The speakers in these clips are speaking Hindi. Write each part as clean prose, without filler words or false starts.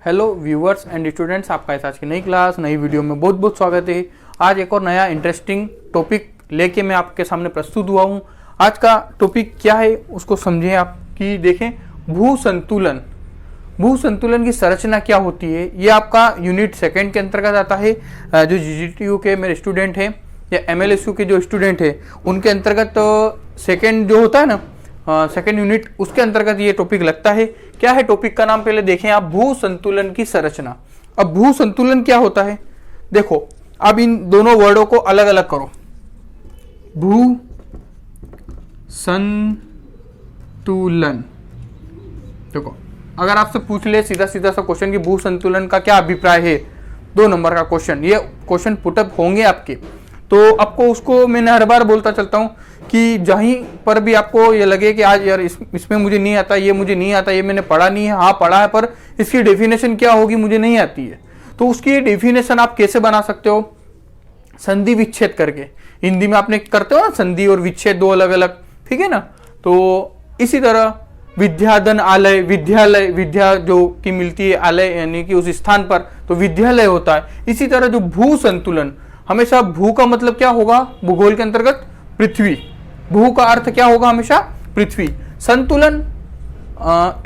हेलो व्यूअर्स एंड स्टूडेंट्स, आपका आज की नई क्लास नई वीडियो में बहुत बहुत स्वागत है। आज एक और नया इंटरेस्टिंग टॉपिक लेके मैं आपके सामने प्रस्तुत हुआ हूँ। आज का टॉपिक क्या है उसको समझें आप कि देखें भू संतुलन। भू संतुलन की संरचना क्या होती है, ये आपका यूनिट सेकंड के अंतर्गत आता है। जो जीजीटीयू के मेरे स्टूडेंट हैं या एमएलएसयू के जो स्टूडेंट हैं उनके अंतर्गत सेकंड जो होता है ना, सेकेंड यूनिट, उसके अंतर्गत ये टॉपिक लगता है। क्या है टॉपिक का नाम पहले देखें आप, भू संतुलन की संरचना। अब भू संतुलन क्या होता है, देखो अब इन दोनों वर्डों को अलग अलग करो। भू संतुलन, देखो अगर आपसे पूछ ले सीधा सीधा सा क्वेश्चन कि भू संतुलन का क्या अभिप्राय है, 2 नंबर का क्वेश्चन, ये क्वेश्चन पुटअप होंगे आपके, तो आपको उसको मैंने हर बार बोलता चलता हूं कि जहीं पर भी आपको ये लगे कि आज यार इसमें मुझे नहीं आता, ये मुझे नहीं आता, ये मैंने पढ़ा नहीं है, हाँ पढ़ा है पर इसकी डेफिनेशन क्या होगी मुझे नहीं आती है, तो उसकी डेफिनेशन आप कैसे बना सकते हो, संधि विच्छेद करके। हिंदी में आपने करते हो ना संधि और विच्छेद, 2 अलग अलग, ठीक है ना। तो इसी तरह विद्याधन आलय, विद्यालय, विद्या जो की मिलती है, आलय यानी कि उस स्थान पर, तो विद्यालय होता है। इसी तरह जो भू संतुलन, हमेशा भू का मतलब क्या होगा भूगोल के अंतर्गत, पृथ्वी। भू का अर्थ क्या होगा हमेशा, पृथ्वी। संतुलन,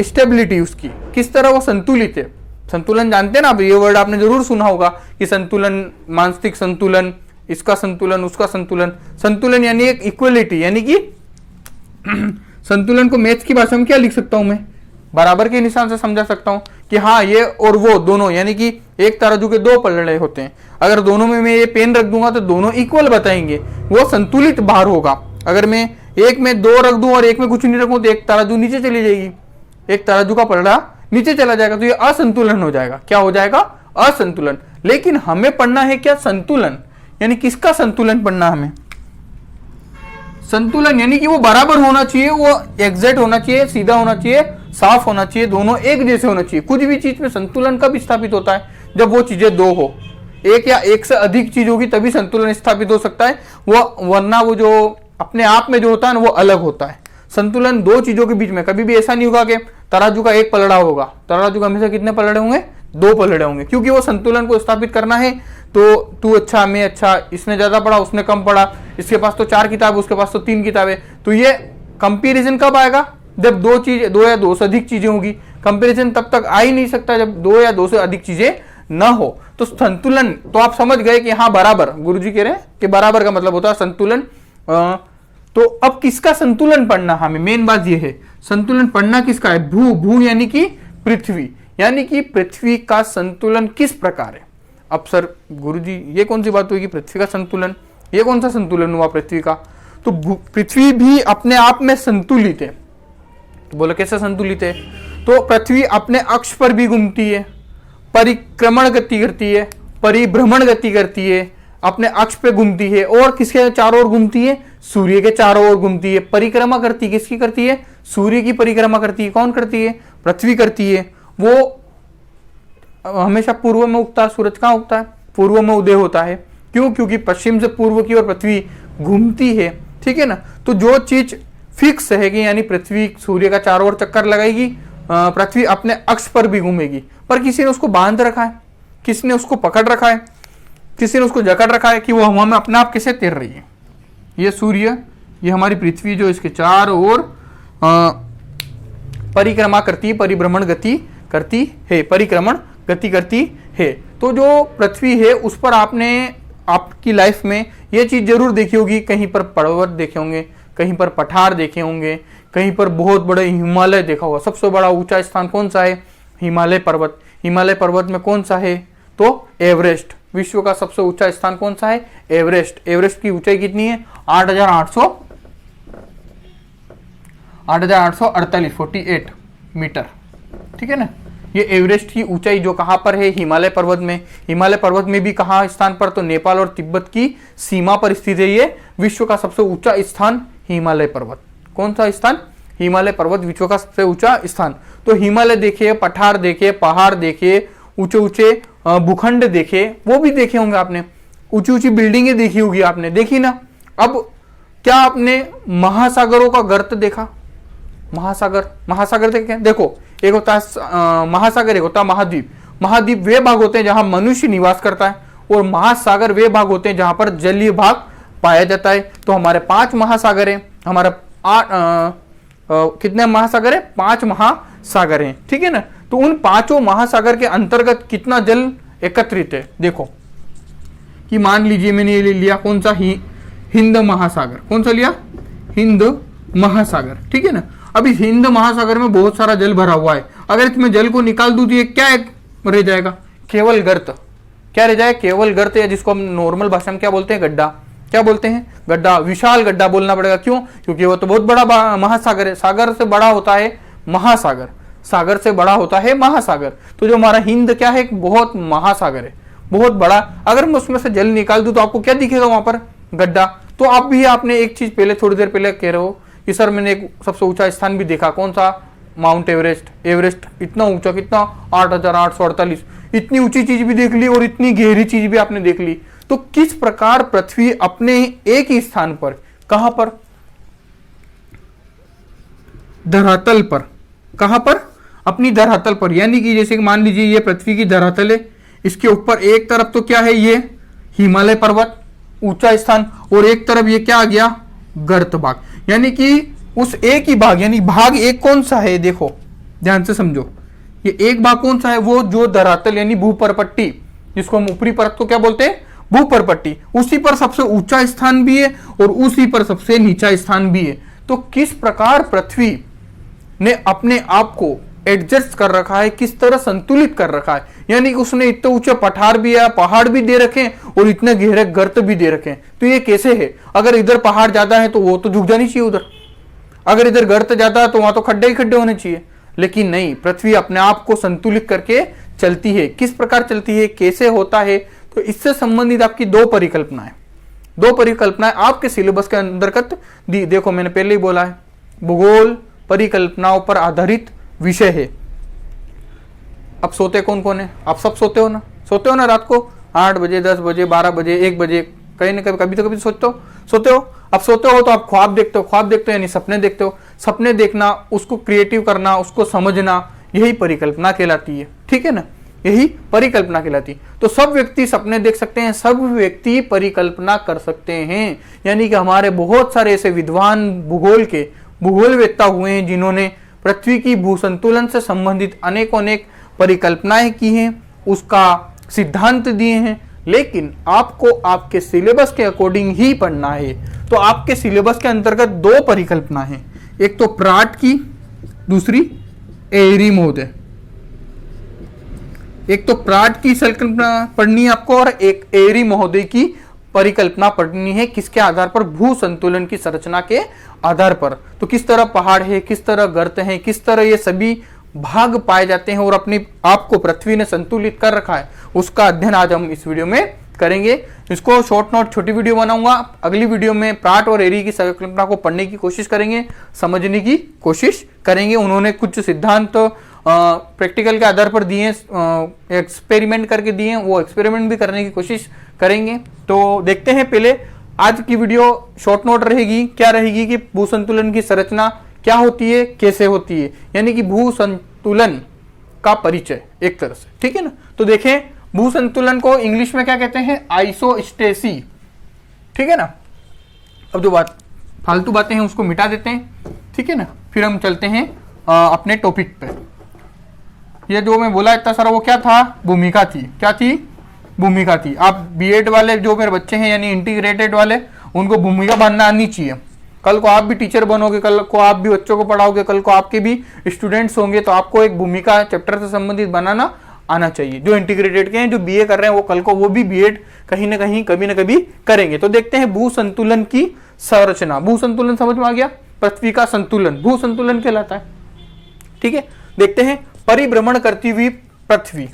स्टेबिलिटी उसकी, किस तरह वो संतुलित है। संतुलन जानते हैं ना आप, ये वर्ड आपने जरूर सुना होगा कि संतुलन, मानसिक संतुलन, इसका संतुलन, उसका संतुलन। संतुलन यानी एक इक्वलिटी, यानी कि संतुलन को मैथ्स की भाषा में क्या लिख सकता हूं मैं, बराबर के निशान से समझा सकता हूं कि हाँ ये और वो दोनों, यानी कि एक तराजू के 2 पलड़े होते हैं, अगर दोनों में मैं ये पेन रख दूंगा तो दोनों इक्वल बताएंगे, वो संतुलित भार होगा। अगर मैं एक में 2 रख दूं और एक में कुछ नहीं रखूं तो एक तराजू नीचे चली जाएगी, एक तराजू का पलड़ा नीचे चला जाएगा, तो ये असंतुलन हो जाएगा। क्या हो जाएगा, असंतुलन। लेकिन हमें पढ़ना है क्या, संतुलन, यानी किसका संतुलन पढ़ना हमें, संतुलन यानी कि वो बराबर होना चाहिए, वो एग्जैक्ट होना चाहिए, सीधा होना चाहिए, साफ होना चाहिए, दोनों एक जैसे होना चाहिए। कुछ भी चीज में संतुलन कब स्थापित होता है, जब वो चीजें 2 हो, एक या एक से अधिक चीज होगी तभी संतुलन स्थापित हो सकता है, वो वरना वो जो अपने आप में जो होता है ना वो अलग होता है। संतुलन 2 चीजों के बीच में, कभी भी ऐसा नहीं होगा कि तराजू का 1 पलड़ा होगा, तराजू का हमेशा कितने पलड़े होंगे, 2 पलड़े होंगे, क्योंकि वो संतुलन को स्थापित करना है। तो तू अच्छा मैं अच्छा, इसने ज्यादा पढ़ा उसने कम पढ़ा, इसके पास तो 4 किताब उसके पास तो 3 किताबें, तो ये कंपैरिजन कब आएगा, जब 2 चीजें, 2 या 2 से अधिक चीजें होगी। कंपैरिजन तब तक आ ही नहीं सकता जब 2 या 2 से अधिक चीजें ना हो। तो संतुलन, तो आप समझ गए कि हाँ बराबर, गुरुजी कह रहे हैं कि बराबर का मतलब होता है संतुलन। तो अब किसका संतुलन पढ़ना, हमें मेन बात यह है संतुलन पढ़ना किसका है, भू। भू यानी कि पृथ्वी, यानी कि पृथ्वी का संतुलन किस प्रकार है। अब सर गुरुजी ये कौन सी बात हुई कि पृथ्वी का संतुलन, ये कौन सा संतुलन हुआ पृथ्वी का, तो पृथ्वी भी अपने आप में संतुलित है। तो बोलो कैसे संतुलित है, तो पृथ्वी अपने अक्ष पर भी घूमती है, परिक्रमण गति करती है, परिभ्रमण गति करती है, अपने अक्ष पे घूमती है, और किसके चारों ओर घूमती है, सूर्य के चारों ओर घूमती है। परिक्रमा करती है, किसकी करती है, सूर्य की परिक्रमा करती है। कौन करती है, पृथ्वी करती है। वो हमेशा पूर्व में उगता है, सूरज कहाँ उगता है, पूर्व में उदय होता है। क्यों, क्योंकि पश्चिम से पूर्व की ओर पृथ्वी घूमती है, ठीक है ना। तो जो चीज फिक्स है कि यानी पृथ्वी सूर्य का चारों ओर चक्कर लगाएगी, पृथ्वी अपने अक्ष पर भी घूमेगी, पर किसी ने उसको बांध रखा है, किसी ने उसको पकड़ रखा है, किसी ने उसको जकड़ रखा है कि वो हवा में अपने आप कैसे तैर रही है। ये सूर्य, ये हमारी पृथ्वी जो इसके चारों ओर परिक्रमा करती है, परिभ्रमण गति करती है, परिक्रमण गति करती है। तो जो पृथ्वी है उस पर आपने आपकी लाइफ में ये चीज जरूर देखी होगी, कहीं पर पर्वत देखे होंगे, कहीं पर पठार देखे होंगे, कहीं पर बहुत बड़े हिमालय देखा होगा। सबसे बड़ा ऊंचा स्थान कौन सा है, हिमालय पर्वत। हिमालय पर्वत में कौन सा है, तो एवरेस्ट। विश्व का सबसे ऊंचा स्थान कौन सा है, एवरेस्ट। एवरेस्ट की ऊंचाई कितनी है, 8,848 48 मीटर, ठीक है ना। ये एवरेस्ट की ऊंचाई जो कहां पर है, हिमालय पर्वत में। हिमालय पर्वत में भी कहां स्थान पर, तो नेपाल और तिब्बत की सीमा पर स्थित है। ये विश्व का सबसे ऊंचा स्थान हिमालय पर्वत। कौन सा स्थान, हिमालय पर्वत विश्व का सबसे ऊंचा स्थान। तो हिमालय देखिए, पठार देखिए, पहाड़ देखिए, ऊंचे ऊंचे भूखंड देखे, वो भी देखे होंगे आपने, ऊंची ऊंची बिल्डिंगें देखी होगी आपने, देखी ना। अब क्या आपने महासागरों का गर्त देखा, महासागर, महासागर देखे, देखो एक होता है महासागर, एक होता है महाद्वीप। महाद्वीप वे भाग होते हैं जहां मनुष्य निवास करता है, और महासागर वे भाग होते हैं जहां पर जलीय भाग पाया जाता है। तो हमारे 5 महासागर है, हमारा कितने महासागर है? 5 महासागर हैं, ठीक है ना। तो उन 5 महासागर के अंतर्गत कितना जल एकत्रित है? देखो कि मान लीजिए मैंने ये लिया कौन सा, हिंद महासागर। कौन सा लिया? हिंद महासागर, ठीक है ना। अभी हिंद महासागर में बहुत सारा जल भरा हुआ है, अगर इसमें जल को निकाल दूं तो ये क्या रह जाएगा? केवल गर्त। क्या रह जाएगा? केवल गर्त, या जिसको हम नॉर्मल भाषा में क्या बोलते हैं? गड्ढा। क्या बोलते हैं? गड्ढा। विशाल गड्ढा बोलना पड़ेगा, क्यों? क्योंकि वो तो बहुत बड़ा महासागर है। सागर से बड़ा होता है महासागर, सागर से बड़ा होता है महासागर। तो जो हमारा हिंद क्या है? बहुत महासागर है, बहुत बड़ा। अगर मैं उसमें से जल निकाल दूं तो आपको क्या दिखेगा वहां पर? गड्ढा। तो आप भी आपने एक चीज पहले थोड़ी देर पहले कह रहे हो कि सर मैंने एक सबसे ऊंचा स्थान भी देखा। कौन सा? Mount Everest. एवरेस्ट इतना ऊंचा, कितना? 8,848। इतनी ऊंची चीज भी देख ली और इतनी गहरी चीज भी आपने देख ली। तो किस प्रकार पृथ्वी अपने एक ही स्थान पर, कहां पर? धरातल पर। कहां पर? अपनी धरातल पर। यानी कि जैसे मान लीजिए ये पृथ्वी की धरातल है, इसके ऊपर एक तरफ तो क्या है? ये हिमालय पर्वत, ऊंचा स्थान, और एक तरफ ये क्या आ गया? गर्त भाग। यानी कि उस एक ही भाग, यानी भाग एक कौन सा है? देखो ध्यान से समझो, ये एक भाग कौन सा है? वो जो धरातल यानी भूपरपट्टी, जिसको हम ऊपरी परत को क्या बोलते हैं? भूपरपट्टी। उसी पर सबसे ऊंचा स्थान भी है और उसी पर सबसे नीचा स्थान भी है। तो किस प्रकार पृथ्वी ने अपने आप को एडजस्ट कर रखा है, किस तरह संतुलित कर रखा है। यानी कि उसने इतने ऊंचे पठार भी है, पहाड़ भी दे रखे हैं और इतने गहरे गर्त भी दे रखे हैं। तो ये कैसे है? अगर इधर पहाड़ ज्यादा है तो वो तो झुक जानी चाहिए उधर, अगर इधर गर्त ज्यादा है तो वहां तो खड्डे ही खड्डे होने चाहिए। लेकिन नहीं, पृथ्वी अपने आप को संतुलित करके चलती है। किस प्रकार चलती है, कैसे होता है? तो इससे संबंधित आपकी 2 परिकल्पनाएं, 2 परिकल्पनाएं आपके सिलेबस के अंतर्गत दी। देखो मैंने पहले ही बोला है, भूगोल परिकल्पनाओं पर आधारित विषय है। अब सोते कौन कौन है? आप सब सोते हो ना? सोते हो ना रात को 8 बजे, 10 बजे, 12 बजे, 1 बजे, कहीं ना कभी तो कभी सोते हो। अब सोते हो तो आप ख्वाब देखते हो, ख्वाब देखते हो यानी सपने देखते हो। सपने देखना, उसको क्रिएटिव करना, उसको समझना, यही परिकल्पना कहलाती है, ठीक है ना। यही परिकल्पना कहलाती है। तो सब व्यक्ति सपने देख सकते हैं, सब व्यक्ति परिकल्पना कर सकते हैं। यानी कि हमारे बहुत सारे ऐसे विद्वान भूगोलवेत्ता हुए हैं जिन्होंने पृथ्वी की भूसंतुलन से संबंधित अनेक परिकल्पनाएं की हैं, उसका सिद्धांत दिए हैं। लेकिन आपको आपके सिलेबस के अकॉर्डिंग ही पढ़ना है। तो आपके सिलेबस के अंतर्गत 2 परिकल्पना है, एक तो प्राट की, दूसरी एरी महोदय। एक तो प्राट की संकल्पना पढ़नी है आपको और एक एरी महोदय की परिकल्पना पढ़नी है। किसके आधार पर? भू संतुलन की संरचना के आधार पर। तो किस तरह पहाड़ है, किस तरह गर्त है, किस तरह ये सभी भाग पाए जाते हैं और अपने आप को पृथ्वी ने संतुलित कर रखा है, उसका अध्ययन आज हम इस वीडियो में करेंगे। इसको शॉर्ट नोट छोटी वीडियो बनाऊंगा। अगली वीडियो में प्राट और एरी की संकल्पना को पढ़ने की कोशिश करेंगे, समझने की कोशिश करेंगे। उन्होंने कुछ सिद्धांत प्रैक्टिकल के आधार पर दिए, एक्सपेरिमेंट करके दिए, वो एक्सपेरिमेंट भी करने की कोशिश करेंगे। तो देखते हैं, पहले आज की वीडियो शॉर्ट नोट रहेगी। क्या रहेगी कि भू संतुलन की संरचना क्या होती है, कैसे होती है, यानी कि भू संतुलन का परिचय एक तरह से, ठीक है ना। तो देखें, भू संतुलन को इंग्लिश में क्या कहते हैं? आइसोस्टेसी, ठीक है ना। अब जो फालतू बातें हैं उसको मिटा देते हैं, ठीक है ना। फिर हम चलते हैं अपने टॉपिक पे। ये जो मैं बोला इतना सारा वो क्या था? भूमिका थी। क्या थी? भूमिका थी। आप बीएड वाले जो मेरे बच्चे हैं यानी इंटीग्रेटेड वाले, उनको भूमिका बनना आनी चाहिए। कल को आप भी टीचर बनोगे, कल को आप भी बच्चों को पढ़ाओगे, कल को आपके भी स्टूडेंट्स होंगे, तो आपको एक भूमिका चैप्टर से संबंधित बनाना आना चाहिए। जो इंटीग्रेटेड के हैं, जो बीए कर रहे हैं, वो कल को वो भी बीएड कहीं ना कहीं कभी ना कभी करेंगे। तो देखते हैं भू संतुलन की संरचना। भू संतुलन समझ में आ गया? पृथ्वी का संतुलन भू संतुलन कहलाता है, ठीक है। देखते हैं, परिभ्रमण करती हुई पृथ्वी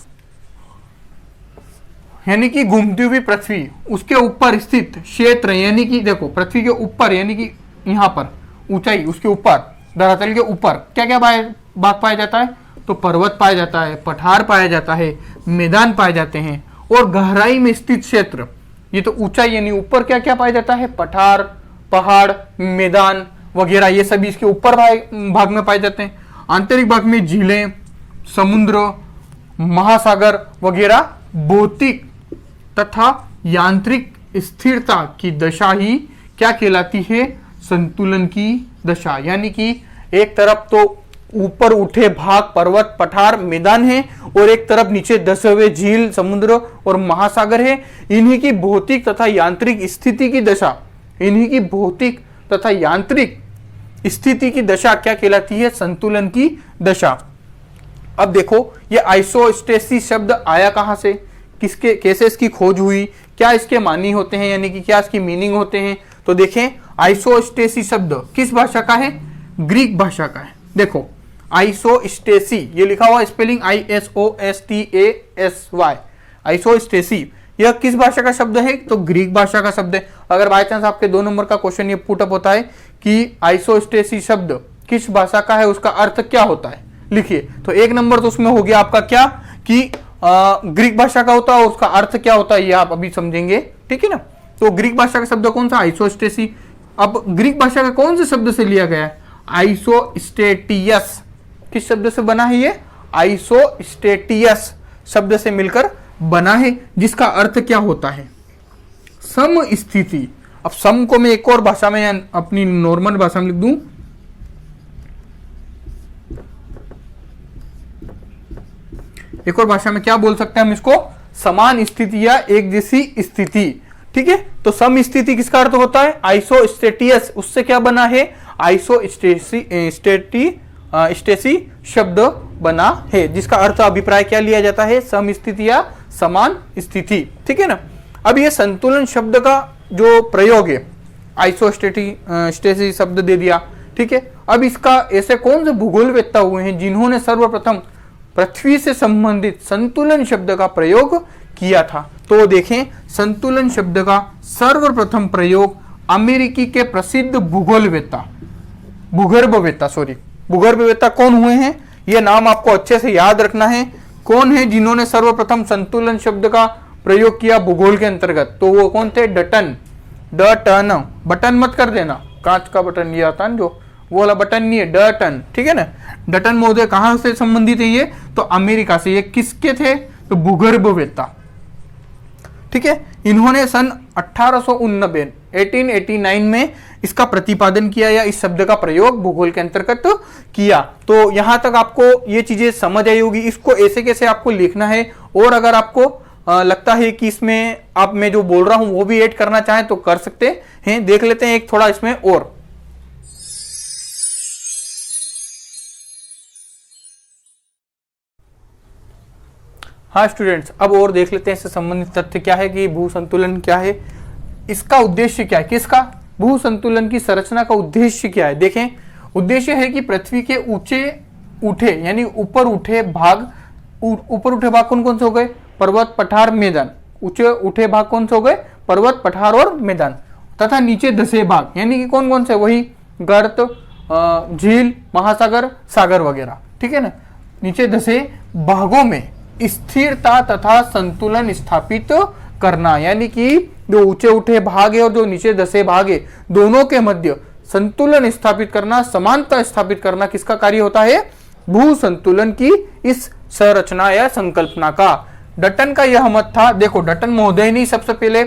यानी कि घूमती हुई पृथ्वी, उसके ऊपर स्थित क्षेत्र, यानी कि देखो पृथ्वी के ऊपर, यानी कि यहां पर ऊंचाई, उसके ऊपर धरातल के ऊपर क्या क्या भाग पाया जाता है? तो पर्वत पाया जाता है, पठार पाया जाता है, मैदान पाए जाते हैं, और गहराई में स्थित क्षेत्र। ये तो ऊंचाई यानी ऊपर क्या क्या पाया जाता है? पठार, पहाड़, मैदान वगैरह, ये सभी इसके ऊपर भाग में पाए जाते हैं। आंतरिक भाग में झीलें, समुद्र महासागर वगैरह भौतिक तथा यांत्रिक स्थिरता की दशा ही क्या कहलाती है? संतुलन की दशा। यानी कि एक तरफ तो ऊपर उठे भाग पर्वत पठार मैदान है और एक तरफ नीचे धसे हुए झील समुद्र और महासागर है। इन्हीं की भौतिक तथा यांत्रिक स्थिति की दशा, इन्हीं की भौतिक तथा यांत्रिक स्थिति की दशा क्या कहलाती है? संतुलन की दशा। अब देखो ये आइसोस्टेसिस शब्द आया कहां से, किसके कैसे इसकी खोज हुई, क्या इसके मानी होते हैं, यानी कि क्या इसकी मीनिंग होते हैं? तो देखें आइसोस्टेसिस शब्द किस भाषा का है? ग्रीक भाषा का है। देखो आइसोस्टेसी, ये लिखा हुआ स्पेलिंग ISOSTASY, आइसोस्टेसी, यह किस भाषा का शब्द है? तो ग्रीक भाषा का शब्द है। अगर बाय चांस आपके 2 नंबर का क्वेश्चन ये पुटअप होता है कि आइसोस्टेसी शब्द किस भाषा का है, उसका अर्थ क्या होता है, लिखिए। तो 1 नंबर तो उसमें हो गया आपका क्या कि ग्रीक भाषा का होता है, उसका अर्थ क्या होता है ये आप अभी समझेंगे, ठीक है ना। तो ग्रीक भाषा का शब्द कौन सा? आइसोस्टेसी। अब ग्रीक भाषा का कौन से शब्द से लिया गया है? आइसोस्टेटियस। किस शब्द से बना है ये? आइसोस्टेटियस शब्द से मिलकर बना है, जिसका अर्थ क्या होता है? सम स्थिति। अब सम को मैं एक और भाषा में अपनी नॉर्मल भाषा में लिख दूं, एक और भाषा में क्या बोल सकते हैं हम इसको? समान स्थिति या एक जैसी स्थिति, ठीक है। तो सम स्थिति किसका अर्थ होता है? आइसोस्टेटियस, उससे क्या बना है? आइसोस्टेसी शब्द बना है, जिसका अर्थ अभिप्राय क्या लिया जाता है? सम स्थिति या समान स्थिति, ठीक है ना। अब ये संतुलन शब्द का जो प्रयोग है, आइसोस्टेसी शब्द दे दिया, ठीक है। अब इसका ऐसे कौन से भूगोलवेत्ता हुए हैं जिन्होंने सर्वप्रथम पृथ्वी से संबंधित संतुलन शब्द का प्रयोग किया था? तो देखें संतुलन शब्द का सर्वप्रथम प्रयोग अमेरिकी के प्रसिद्ध भूगर्भवेत्ता कौन हुए हैं? ये नाम आपको अच्छे से याद रखना है। कौन है जिन्होंने सर्वप्रथम संतुलन शब्द का प्रयोग किया भूगोल के अंतर्गत? तो वो कौन थे? डटन। बटन मत कर देना, कांच का बटन ये आता है जो, वो वाला बटन नहीं है, डटन, ठीक है ना। डटन महोदय कहां से संबंधित है ये? तो अमेरिका से। ये किसके थे? तो भूगर्भवेत्ता, ठीक है। इन्होंने सन 1889 में इसका प्रतिपादन किया या इस शब्द का प्रयोग भूगोल के अंतर्गत किया। तो यहां तक आपको ये चीजें समझ आई होगी। इसको ऐसे कैसे आपको लिखना है, और अगर आपको लगता है कि इसमें आप मैं जो बोल रहा हूं वो भी ऐड करना चाहें तो कर सकते हैं। देख लेते हैं एक थोड़ा इसमें और। हाँ स्टूडेंट्स, अब और देख लेते हैं इससे संबंधित तथ्य क्या है कि भू संतुलन क्या है, इसका उद्देश्य क्या है, किसका? भू संतुलन की संरचना का उद्देश्य क्या है? देखें, उद्देश्य है कि पृथ्वी के ऊंचे उठे यानी ऊपर उठे भाग कौन कौन से हो गए? पर्वत पठार मैदान। ऊंचे उठे भाग कौन से हो गए? पर्वत पठार और मैदान। तथा नीचे धसे भाग यानी कि कौन कौन से? वही गर्त, झील, महासागर, सागर वगैरह, ठीक है ना। नीचे धसे भागों में स्थिरता तथा संतुलन स्थापित करना, यानी कि जो ऊंचे उठे भाग है और जो नीचे धसे भाग है दोनों के मध्य संतुलन स्थापित करना, समानता स्थापित करना किसका कार्य होता है? भू संतुलन की इस संरचना या संकल्पना का। डटन का यह मत था। देखो डटन महोदय ने सबसे पहले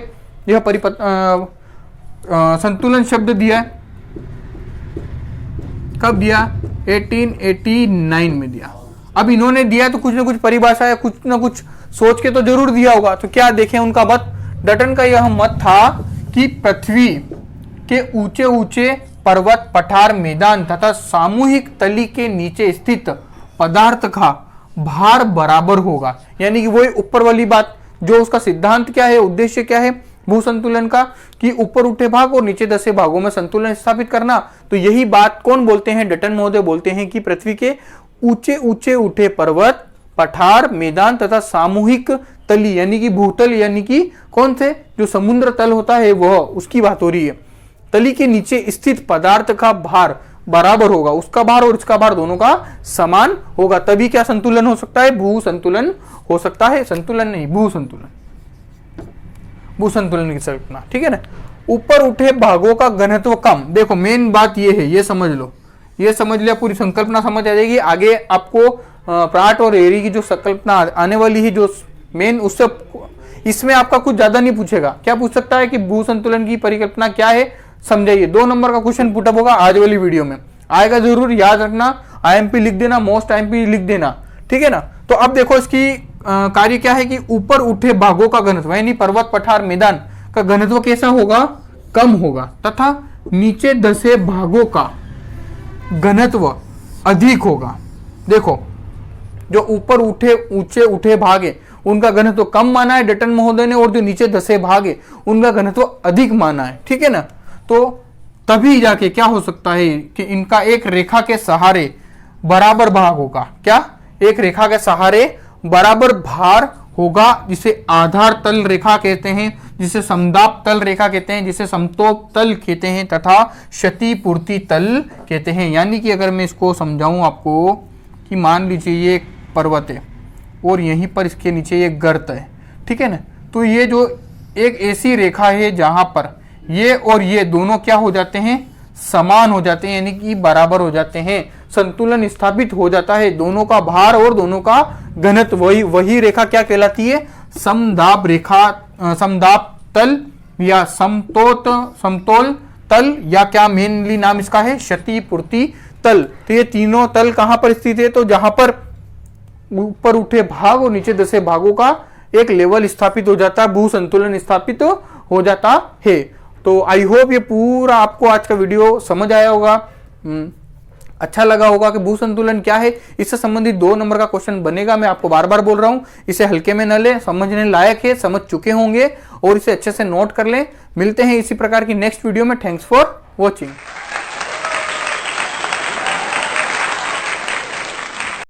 यह संतुलन शब्द दिया। कब दिया? 1889 में दिया। अब इन्होंने दिया तो कुछ ना कुछ परिभाषा या कुछ ना कुछ सोच के तो जरूर दिया होगा। तो क्या देखें उनका मत? डटन का यह मत था कि पृथ्वी के ऊंचे ऊंचे पर्वत पठार मैदान तथा सामूहिक तली के नीचे स्थित पदार्थ का भार बराबर होगा। यानी कि वही ऊपर वाली बात, जो उसका सिद्धांत क्या है, उद्देश्य क्या है भू संतुलन का, कि ऊपर उठे भाग और नीचे धसे भागों में संतुलन स्थापित करना। तो यही बात कौन बोलते हैं? डटन महोदय बोलते हैं कि पृथ्वी के ऊंचे ऊंचे उठे पर्वत पठार मैदान तथा सामूहिक तली यानी कि भूतल, यानी कि कौन से? जो समुद्र तल होता है वह, उसकी बात हो रही है। तली के नीचे स्थित पदार्थ का भार बराबर होगा, उसका भार और इसका भार दोनों का समान होगा, तभी क्या संतुलन हो सकता है? भू संतुलन हो सकता है। संतुलन नहीं, भू संतुलन, भू संतुलन की कल्पना, ठीक है ना। ऊपर उठे भागों का घनत्व कम। देखो मेन बात ये है, ये समझ लो, ये समझ लिया, पूरी संकल्पना समझ आ जाएगी। आगे आपको प्राट और एरी की जो संकल्पना आने वाली है, जो मेन, उससे इसमें आपका कुछ ज्यादा नहीं पूछेगा। क्या पूछ सकता है कि भू संतुलन की परिकल्पना क्या है, समझाइए। 2 नंबर का क्वेश्चन पुटअप होगा आज वाली वीडियो में, आएगा जरूर, याद रखना। आईएमपी लिख देना, मोस्ट आईएमपी लिख देना, ठीक है ना। तो अब देखो इसकी कार्य क्या है कि ऊपर उठे भागों का घनत्व, यानी पर्वत, पठार, मैदान का घनत्व कैसा होगा, कम होगा, तथा नीचे धसे भागों का घनत्व अधिक होगा। देखो जो ऊपर ऊंचे उठे भाग है उनका घनत्व कम माना है डटन महोदय ने, और जो नीचे धसे भाग है उनका घनत्व अधिक माना है, ठीक है ना। तो तभी जाके क्या हो सकता है कि इनका एक रेखा के सहारे बराबर भाग होगा। क्या, एक रेखा के सहारे बराबर भार होगा, जिसे आधार तल रेखा कहते हैं, जिसे समदाप तल रेखा कहते हैं, जिसे समतोप तल कहते हैं, तथा क्षतिपूर्ति तल कहते हैं। यानी कि अगर मैं इसको समझाऊं आपको कि मान लीजिए ये एक पर्वत है और यहीं पर इसके नीचे एक गर्त है, ठीक है ना। तो ये जो एक ऐसी रेखा है जहां पर ये और ये दोनों क्या हो जाते हैं, समान हो जाते हैं, यानी कि बराबर हो जाते हैं, संतुलन स्थापित हो जाता है। दोनों का भार और दोनों का घनत्व, वही रेखा क्या कहलाती है, समदाब रेखा, समदाब तल या समतोल तल, या क्या मेनली नाम इसका है, क्षतिपूर्ति तल। तो ये तीनों तल कहां पर स्थित है, तो जहां पर ऊपर उठे भाग और नीचे धसे भागों का एक लेवल स्थापित हो जाता है, भू संतुलन स्थापित हो जाता है। तो आई होप ये पूरा आपको आज का वीडियो समझ आया होगा, अच्छा लगा होगा कि भू संतुलन क्या है। इससे संबंधित 2 नंबर का क्वेश्चन बनेगा, मैं आपको बार बार बोल रहा हूं, इसे हल्के में न ले, समझने लायक है, समझ चुके होंगे और इसे अच्छे से नोट कर लें। मिलते हैं इसी प्रकार की नेक्स्ट वीडियो में। Thanks for watching.